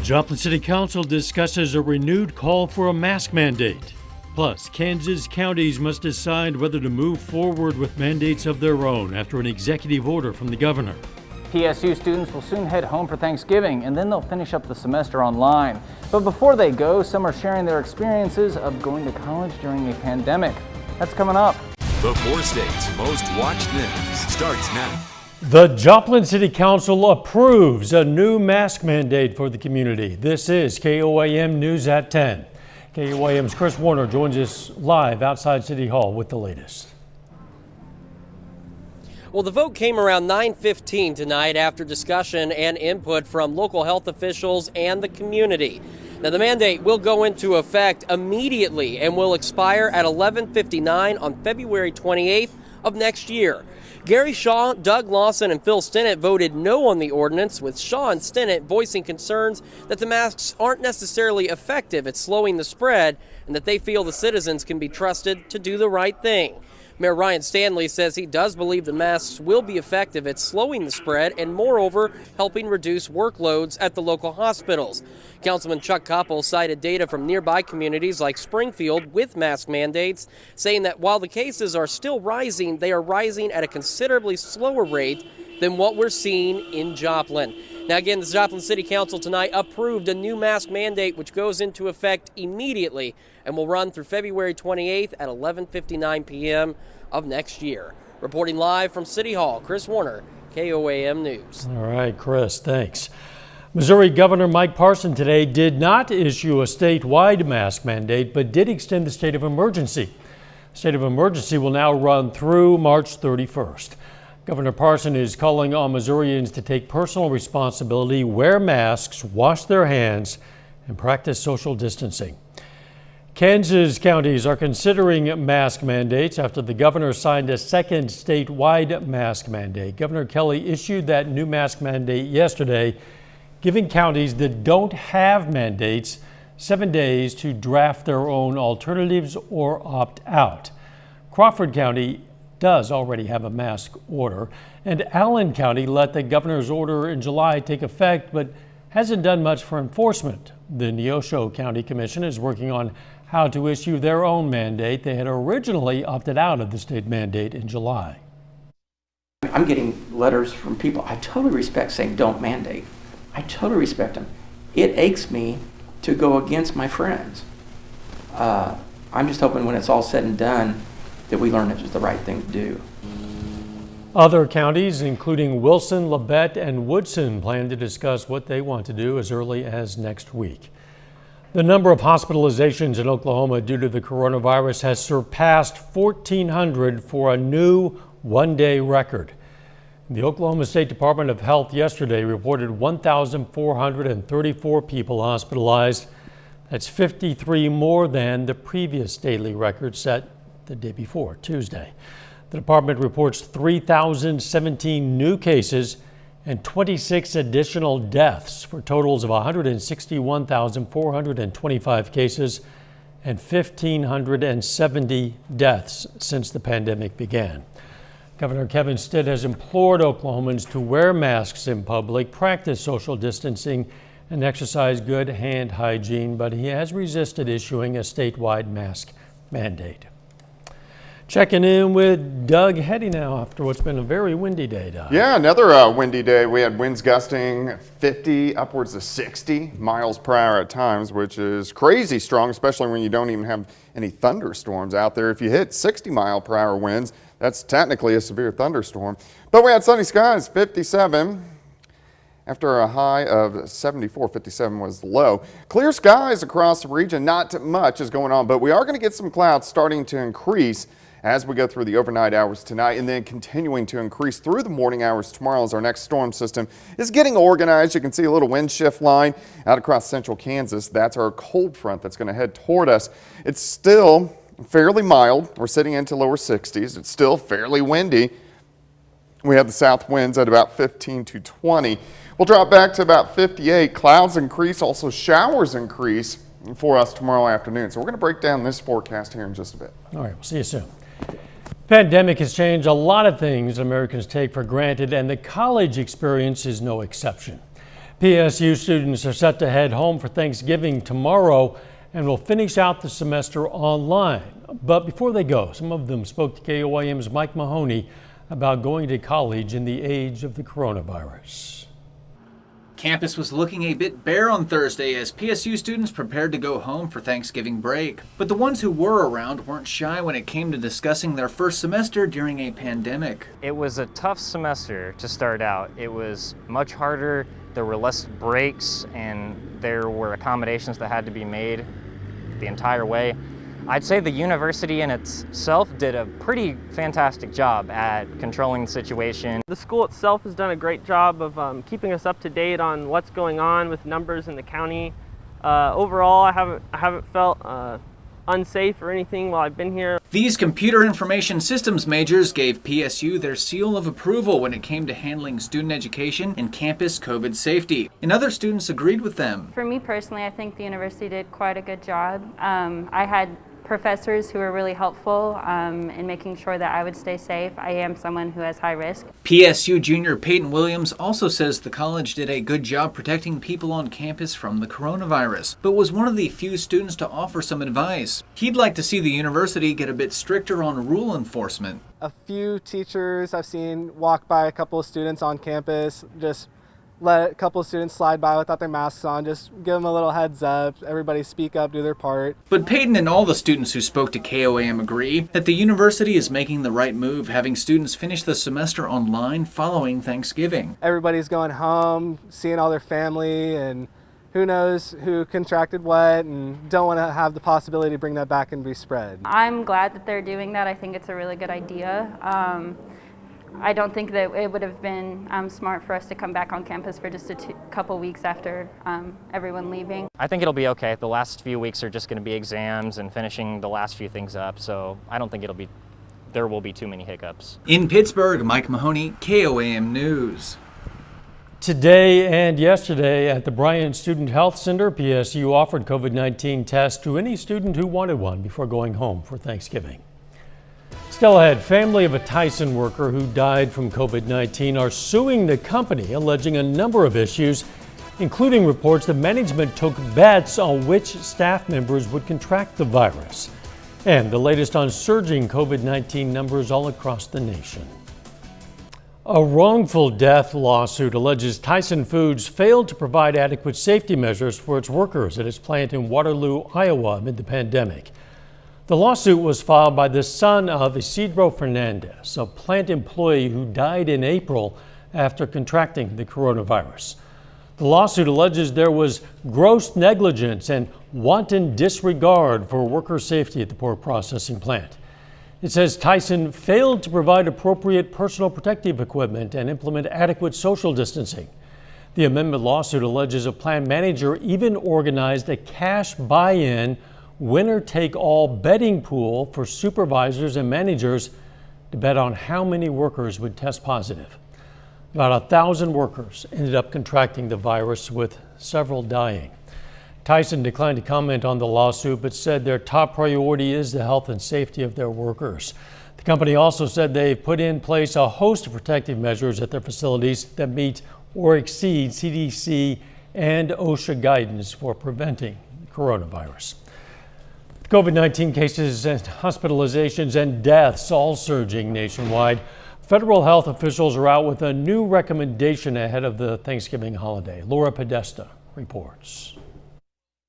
The Joplin City Council discusses a renewed call for a mask mandate. Plus, Kansas counties must decide whether to move forward with mandates of their own after an executive order from the governor. PSU students will soon head home for Thanksgiving, and then they'll finish up the semester online. But before they go, some are sharing their experiences of going to college during a pandemic. That's coming up. The 4 states' most watched news starts now. The Joplin City Council approves a new mask mandate for the community. This is KOAM News at 10. KOAM's Chris Warner joins us live outside City Hall with the latest. Well, the vote came around 9:15 tonight after discussion and input from local health officials and the community. Now, the mandate will go into effect immediately and will expire at 11:59 on February 28th of next year. Gary Shaw, Doug Lawson, and Phil Stinnett voted no on the ordinance, with Shaw and Stinnett voicing concerns that the masks aren't necessarily effective at slowing the spread and that they feel the citizens can be trusted to do the right thing. Mayor Ryan Stanley says he does believe the masks will be effective at slowing the spread and, moreover, helping reduce workloads at the local hospitals. Councilman Chuck Koppel cited data from nearby communities like Springfield with mask mandates, saying that while the cases are still rising, they are rising at a considerably slower rate than what we're seeing in Joplin. Now, again, the Joplin City Council tonight approved a new mask mandate which goes into effect immediately and will run through February 28th at 11:59 p.m. of next year. Reporting live from City Hall, Chris Warner, KOAM News. All right, Chris, thanks. Missouri Governor Mike Parson today did not issue a statewide mask mandate, but did extend the state of emergency. The state of emergency will now run through March 31st. Governor Parson is calling on Missourians to take personal responsibility, wear masks, wash their hands, and practice social distancing. Kansas counties are considering mask mandates after the governor signed a second statewide mask mandate. Governor Kelly issued that new mask mandate yesterday, giving counties that don't have mandates 7 days to draft their own alternatives or opt out. Crawford County does already have a mask order, and Allen County let the governor's order in July take effect, but hasn't done much for enforcement. The NEOSHO County Commission is working on how to issue their own mandate. They had originally opted out of the state mandate in July. I'm getting letters from people I totally respect saying don't mandate. I totally respect them. It aches me to go against my friends. I'm just hoping when it's all said and done that we learn it was the right thing to do. Other counties, including Wilson, Labette, and Woodson, plan to discuss what they want to do as early as next week. The number of hospitalizations in Oklahoma due to the coronavirus has surpassed 1,400 for a new one-day record. The Oklahoma State Department of Health yesterday reported 1,434 people hospitalized. That's 53 more than the previous daily record set the day before, Tuesday. The department reports 3,017 new cases and 26 additional deaths for totals of 161,425 cases and 1,570 deaths since the pandemic began. Governor Kevin Stitt has implored Oklahomans to wear masks in public, practice social distancing, and exercise good hand hygiene, but he has resisted issuing a statewide mask mandate. Checking in with Doug Heddy now after what's been a very windy day, Doug. Yeah, another windy day. We had winds gusting 50, upwards of 60 miles per hour at times, which is crazy strong, especially when you don't even have any thunderstorms out there. If you hit 60 mile per hour winds, that's technically a severe thunderstorm. But we had sunny skies, 57. After a high of 74, 57 was the low. Clear skies across the region. Not much is going on, but we are going to get some clouds starting to increase as we go through the overnight hours tonight, and then continuing to increase through the morning hours tomorrow as our next storm system is getting organized. You can see a little wind shift line out across central Kansas. That's our cold front that's going to head toward us. It's still fairly mild. We're sitting into lower 60s. It's still fairly windy. We have the south winds at about 15 to 20. We'll drop back to about 58. Clouds increase, also showers increase for us tomorrow afternoon. So we're going to break down this forecast here in just a bit. All right, we'll see you soon. Pandemic has changed a lot of things Americans take for granted, and the college experience is no exception. PSU students are set to head home for Thanksgiving tomorrow and will finish out the semester online. But before they go, some of them spoke to KOAM's Mike Mahoney about going to college in the age of the coronavirus. Campus was looking a bit bare on Thursday as PSU students prepared to go home for Thanksgiving break. But the ones who were around weren't shy when it came to discussing their first semester during a pandemic. It was a tough semester to start out. It was much harder. There were less breaks and there were accommodations that had to be made the entire way. I'd say the university in itself did a pretty fantastic job at controlling the situation. The school itself has done a great job of keeping us up to date on what's going on with numbers in the county. Overall, I haven't felt unsafe or anything while I've been here. These computer information systems majors gave PSU their seal of approval when it came to handling student education and campus COVID safety, and other students agreed with them. For me personally, I think the university did quite a good job. I had professors who were really helpful in making sure that I would stay safe. I am someone who has high risk. PSU junior Peyton Williams also says the college did a good job protecting people on campus from the coronavirus, but was one of the few students to offer some advice. He'd like to see the university get a bit stricter on rule enforcement. A few teachers I've seen walk by a couple of students on campus, just let a couple of students slide by without their masks on, just give them a little heads up, everybody speak up, do their part. But Peyton and all the students who spoke to KOAM agree that the university is making the right move, having students finish the semester online following Thanksgiving. Everybody's going home, seeing all their family, and who knows who contracted what, and don't want to have the possibility to bring that back and be spread. I'm glad that they're doing that. I think it's a really good idea. I don't think that it would have been smart for us to come back on campus for just a couple weeks after everyone leaving. I think it'll be okay. The last few weeks are just going to be exams and finishing the last few things up, so I don't think there will be too many hiccups. In Pittsburgh, Mike Mahoney, KOAM News. Today and yesterday at the Bryant Student Health Center, PSU offered COVID-19 tests to any student who wanted one before going home for Thanksgiving. Still ahead, family of a Tyson worker who died from COVID-19 are suing the company, alleging a number of issues, including reports that management took bets on which staff members would contract the virus. And the latest on surging COVID-19 numbers all across the nation. A wrongful death lawsuit alleges Tyson Foods failed to provide adequate safety measures for its workers at its plant in Waterloo, Iowa amid the pandemic. The lawsuit was filed by the son of Isidro Fernandez, a plant employee who died in April after contracting the coronavirus. The lawsuit alleges there was gross negligence and wanton disregard for worker safety at the pork processing plant. It says Tyson failed to provide appropriate personal protective equipment and implement adequate social distancing. The amendment lawsuit alleges a plant manager even organized a cash buy-in winner-take-all betting pool for supervisors and managers to bet on how many workers would test positive. About 1,000 workers ended up contracting the virus, with several dying. Tyson declined to comment on the lawsuit, but said their top priority is the health and safety of their workers. The company also said they've put in place a host of protective measures at their facilities that meet or exceed CDC and OSHA guidance for preventing the coronavirus. COVID-19 cases and hospitalizations and deaths all surging nationwide. Federal health officials are out with a new recommendation ahead of the Thanksgiving holiday. Laura Podesta reports.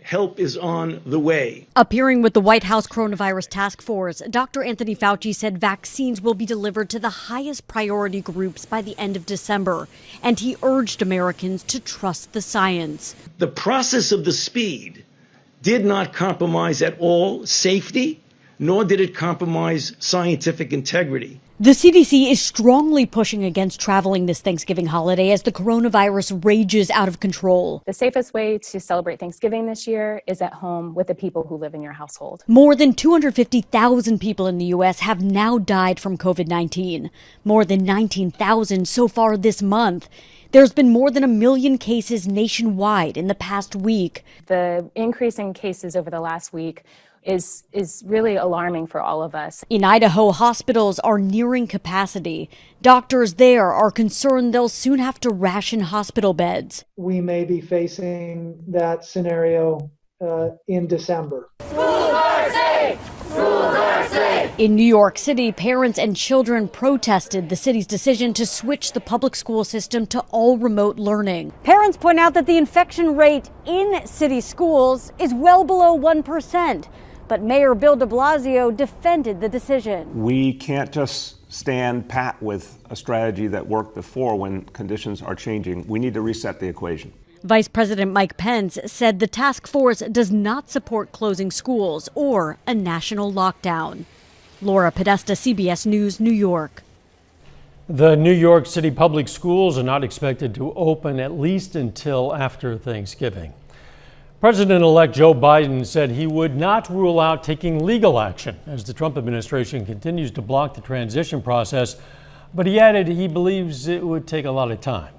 Help is on the way. Appearing with the White House Coronavirus Task Force, Dr. Anthony Fauci said vaccines will be delivered to the highest priority groups by the end of December, and he urged Americans to trust the science. The process of the speed did not compromise at all safety, nor did it compromise scientific integrity. The CDC is strongly pushing against traveling this Thanksgiving holiday as the coronavirus rages out of control. The safest way to celebrate Thanksgiving this year is at home with the people who live in your household. More than 250,000 people in the U.S. have now died from COVID-19. More than 19,000 so far this month. There's been more than 1 million cases nationwide in the past week. The increase in cases over the last week is really alarming for all of us. In Idaho, hospitals are nearing capacity. Doctors there are concerned they'll soon have to ration hospital beds. We may be facing that scenario in December. In New York City, parents and children protested the city's decision to switch the public school system to all remote learning. Parents point out that the infection rate in city schools is well below 1%. But Mayor Bill de Blasio defended the decision. We can't just stand pat with a strategy that worked before when conditions are changing. We need to reset the equation. Vice President Mike Pence said the task force does not support closing schools or a national lockdown. Laura Podesta, CBS News, New York. The New York City public schools are not expected to open at least until after Thanksgiving. President-elect Joe Biden said he would not rule out taking legal action as the Trump administration continues to block the transition process, but he added he believes it would take a lot of time.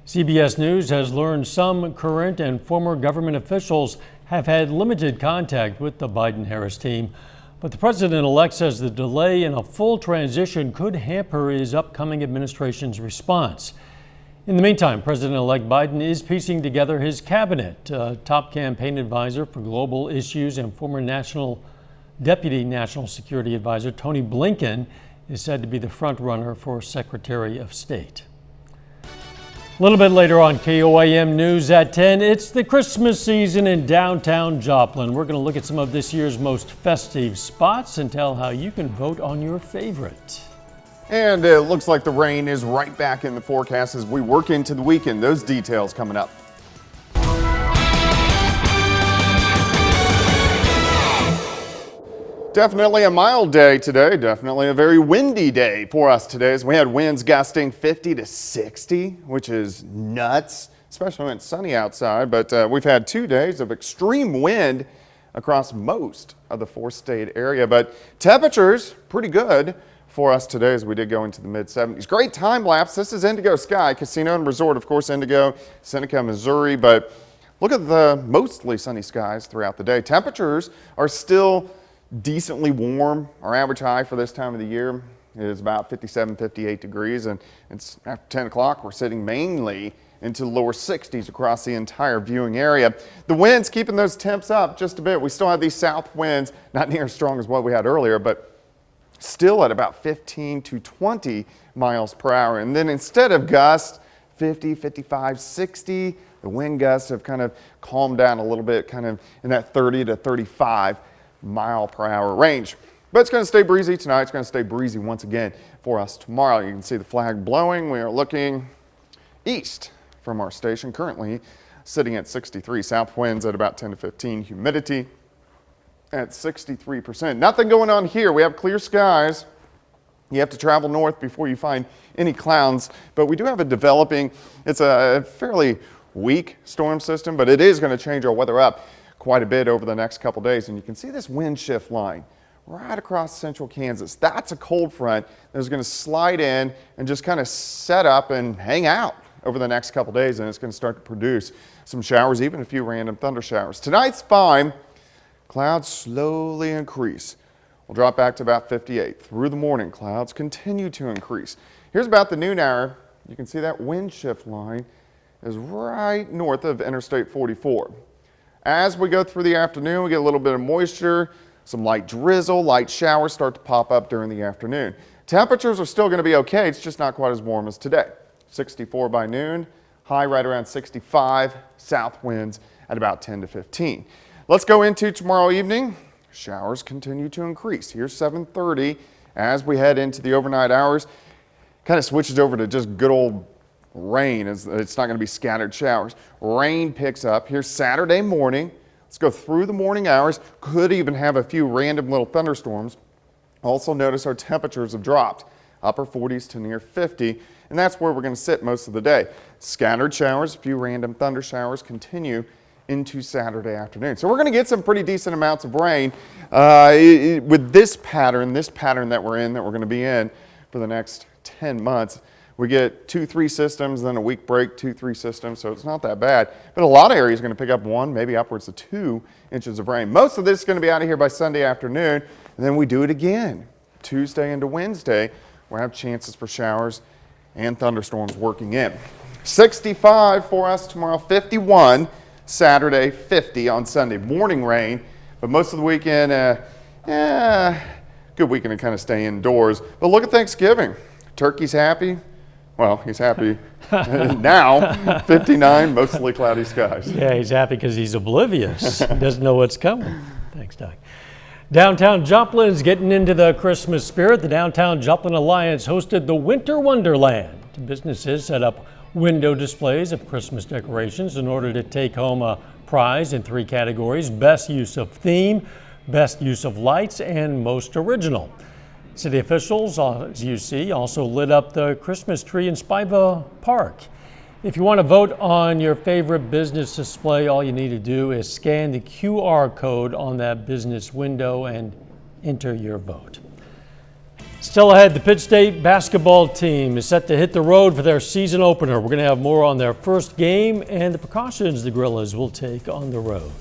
CBS News has learned some current and former government officials have had limited contact with the Biden-Harris team, but the president-elect says the delay in a full transition could hamper his upcoming administration's response. In the meantime, President-elect Biden is piecing together his cabinet. Top campaign advisor for global issues and former Deputy National Security Advisor Tony Blinken is said to be the front runner for Secretary of State. A little bit later on KOAM News at 10, it's the Christmas season in downtown Joplin. We're going to look at some of this year's most festive spots and tell how you can vote on your favorite. And it looks like the rain is right back in the forecast as we work into the weekend. Those details coming up. Definitely a mild day today. Definitely a very windy day for us today as we had winds gusting 50 to 60, which is nuts, especially when it's sunny outside. But we've had 2 days of extreme wind across most of the four-state area. But temperatures pretty good for us today as we did go into the mid-70s. Great time lapse. This is Indigo Sky Casino and Resort, of course, Indigo, Seneca, Missouri. But look at the mostly sunny skies throughout the day. Temperatures are still decently warm. Our average high for this time of the year is about 57, 58 degrees. And it's after 10 o'clock, we're sitting mainly into the lower 60s across the entire viewing area. The winds keeping those temps up just a bit. We still have these south winds, not near as strong as what we had earlier, but still at about 15 to 20 miles per hour. And then instead of gusts, 50, 55, 60, the wind gusts have kind of calmed down a little bit, kind of in that 30 to 35 mile per hour range. But it's going to stay breezy tonight. It's going to stay breezy once again for us tomorrow. You can see the flag blowing. We are looking east from our station, currently sitting at 63. South winds at about 10 to 15. Humidity at 63%. Nothing going on here. We have clear skies. You have to travel north before you find any clouds, but we do have a developing, it's a fairly weak storm system, but it is going to change our weather up quite a bit over the next couple days. And you can see this wind shift line right across central Kansas. That's a cold front that's going to slide in and just kind of set up and hang out over the next couple days, and it's going to start to produce some showers, even a few random thunder showers. Tonight's fine. Clouds slowly increase. We'll drop back to about 58. Through the morning, clouds continue to increase. Here's about the noon hour. You can see that wind shift line is right north of Interstate 44. As we go through the afternoon, we get a little bit of moisture, some light drizzle, light showers start to pop up during the afternoon. Temperatures are still going to be okay. It's just not quite as warm as today. 64 by noon, high right around 65, south winds at about 10 to 15. Let's go into tomorrow evening. Showers continue to increase. Here's 7:30 as we head into the overnight hours. Kind of switches over to just good old rain. It's not going to be scattered showers. Rain picks up. Here's Saturday morning. Let's go through the morning hours. Could even have a few random little thunderstorms. Also notice our temperatures have dropped. Upper 40s to near 50. And that's where we're going to sit most of the day. Scattered showers, a few random thunder showers continue into Saturday afternoon. So we're going to get some pretty decent amounts of rain with this pattern that we're in, that we're going to be in for the next 10 months. We get 2-3 systems, then a week break, 2-3 systems, so it's not that bad. But a lot of areas are going to pick up 1, maybe upwards of 2 inches of rain. Most of this is going to be out of here by Sunday afternoon, and then we do it again. Tuesday into Wednesday, we'll have chances for showers and thunderstorms working in. 65 for us tomorrow, 51 Saturday, 50 on Sunday. Morning rain, but most of the weekend, good weekend to kind of stay indoors. But look at Thanksgiving. Turkey's happy. Well, he's happy now, 59, mostly cloudy skies. Yeah, he's happy because he's oblivious. He doesn't know what's coming. Thanks, Doug. Downtown Joplin's getting into the Christmas spirit. The Downtown Joplin Alliance hosted the Winter Wonderland. Businesses set up window displays of Christmas decorations in order to take home a prize in 3 categories: best use of theme, best use of lights, and most original. City officials, as you see, also lit up the Christmas tree in Spivey Park. If you want to vote on your favorite business display, all you need to do is scan the QR code on that business window and enter your vote. Still ahead, the Pitt State basketball team is set to hit the road for their season opener. We're going to have more on their first game and the precautions the Gorillas will take on the road.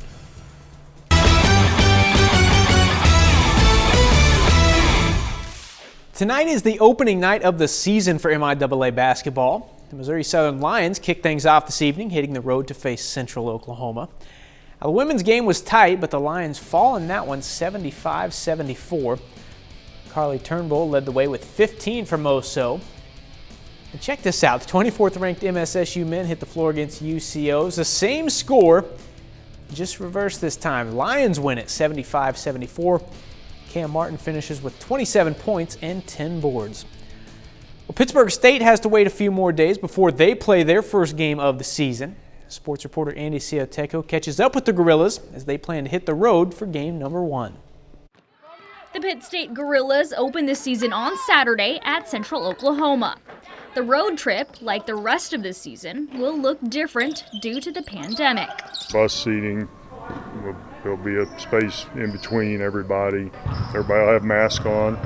Tonight is the opening night of the season for MIAA basketball. The Missouri Southern Lions kick things off this evening, hitting the road to face Central Oklahoma. Now, the women's game was tight, but the Lions fall in that one 75-74. Carly Turnbull led the way with 15 from MSSU. And check this out, the 24th ranked MSSU men hit the floor against UCOs. The same score, just reversed this time. Lions win it 75-74. Cam Martin finishes with 27 points and 10 boards. Well, Pittsburgh State has to wait a few more days before they play their first game of the season. Sports reporter Andy Cioteco catches up with the Gorillas as they plan to hit the road for game number 1. The Pitt State Gorillas open the season on Saturday at Central Oklahoma. The road trip, like the rest of the season, will look different due to the pandemic. Bus seating, there'll be a space in between everybody. Everybody will have masks on,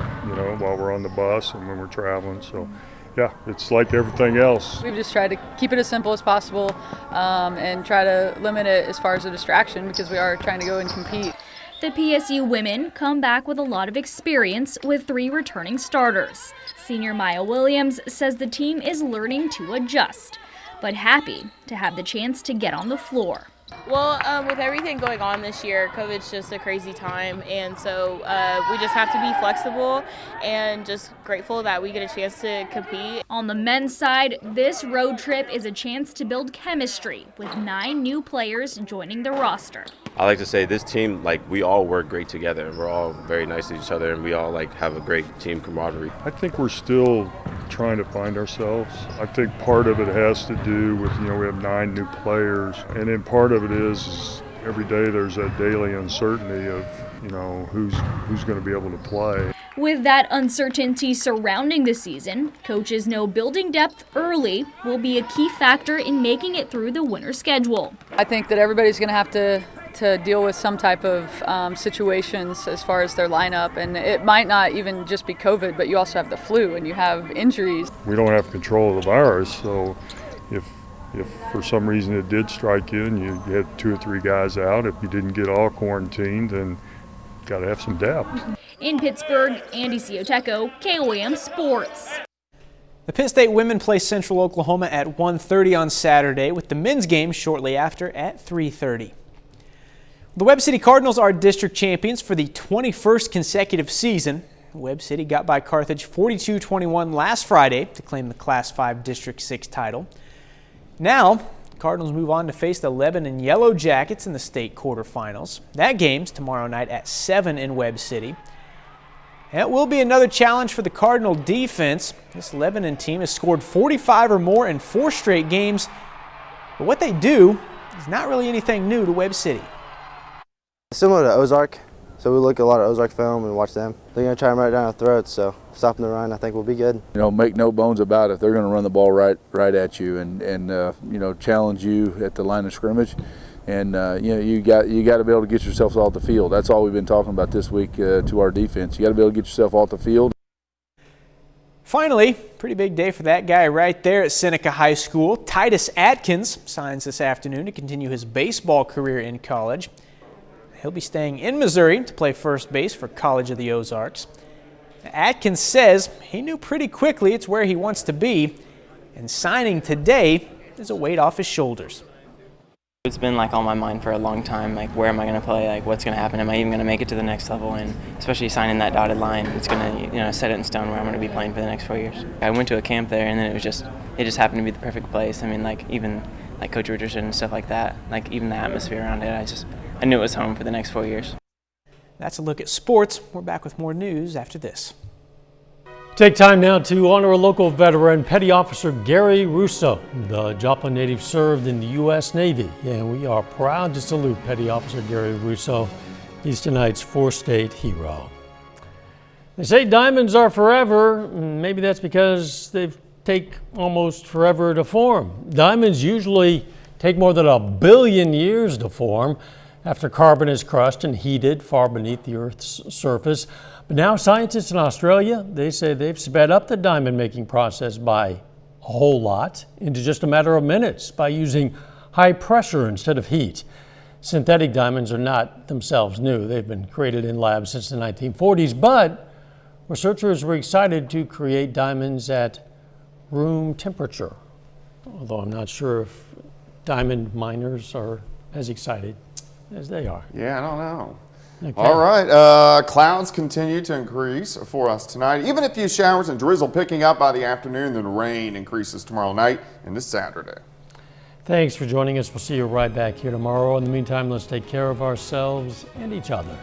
while we're on the bus and when we're traveling. So, yeah, it's like everything else. We've just tried to keep it as simple as possible and try to limit it as far as a distraction because we are trying to go and compete. The PSU women come back with a lot of experience with 3 returning starters. Senior Maya Williams says the team is learning to adjust, but happy to have the chance to get on the floor. Well, with everything going on this year, COVID's just a crazy time, and so we just have to be flexible and just grateful that we get a chance to compete. On the men's side, this road trip is a chance to build chemistry with 9 new players joining the roster. I like to say this team, we all work great together. We're all very nice to each other, and we all have a great team camaraderie. I think we're still trying to find ourselves. I think part of it has to do with, we have 9 new players, and then part of it is every day there's that daily uncertainty of, who's going to be able to play. With that uncertainty surrounding the season, coaches know building depth early will be a key factor in making it through the winter schedule. I think that everybody's going to have to deal with some type of situations as far as their lineup, and it might not even just be COVID, but you also have the flu and you have injuries. We don't have control of the virus, so if for some reason it did strike you and you had 2 or 3 guys out, if you didn't get all quarantined, then you got to have some depth. In Pittsburgh, Andy Cioteco, KOAM Sports. The Pitt State women play Central Oklahoma at 1:30 on Saturday, with the men's game shortly after at 3:30. The Webb City Cardinals are district champions for the 21st consecutive season. Webb City got by Carthage 42-21 last Friday to claim the Class 5 District 6 title. Now, the Cardinals move on to face the Lebanon Yellow Jackets in the state quarterfinals. That game's tomorrow night at 7 in Webb City. And it will be another challenge for the Cardinal defense. This Lebanon team has scored 45 or more in 4 straight games, but what they do is not really anything new to Webb City. Similar to Ozark, so we look at a lot of Ozark film and watch them. They're going to try them right down our throats, so stopping the run I think will be good. Make no bones about it. They're going to run the ball right at you and challenge you at the line of scrimmage. And you got to be able to get yourself off the field. That's all we've been talking about this week to our defense. You got to be able to get yourself off the field. Finally, pretty big day for that guy right there at Seneca High School. TITUS Atkins signs this afternoon to continue his baseball career in college. He'll be staying in Missouri to play first base for College of the Ozarks. Atkins says he knew pretty quickly it's where he wants to be, and signing today is a weight off his shoulders. It's been like on my mind for a long time, like where am I going to play, like what's going to happen, am I even going to make it to the next level, and especially signing that dotted line, it's going to set it in stone where I'm going to be playing for the next 4 years. I went to a camp there and then it just happened to be the perfect place. I mean, like even like Coach Richardson and stuff like that, like even the atmosphere around it, I knew it was home for the next 4 years. That's a look at sports. We're back with more news after this. Take time now to honor a local veteran, Petty Officer Gary Russo. The Joplin native served in the U.S. Navy, and we are proud to salute Petty Officer Gary Russo. He's tonight's four-state hero. They say diamonds are forever. Maybe that's because they take almost forever to form. Diamonds usually take more than 1 billion years to form after carbon is crushed and heated far beneath the Earth's surface. But now scientists in Australia, they say they've sped up the diamond making process by a whole lot into just a matter of minutes by using high pressure instead of heat. Synthetic diamonds are not themselves new. They've been created in labs since the 1940s, but researchers were excited to create diamonds at room temperature, although I'm not sure if diamond miners are as excited as they are. Yeah, I don't know. Okay. All right, clouds continue to increase for us tonight. Even a few showers and drizzle picking up by the afternoon, then rain increases tomorrow night and this Saturday. Thanks for joining us. We'll see you right back here tomorrow. In the meantime, let's take care of ourselves and each other.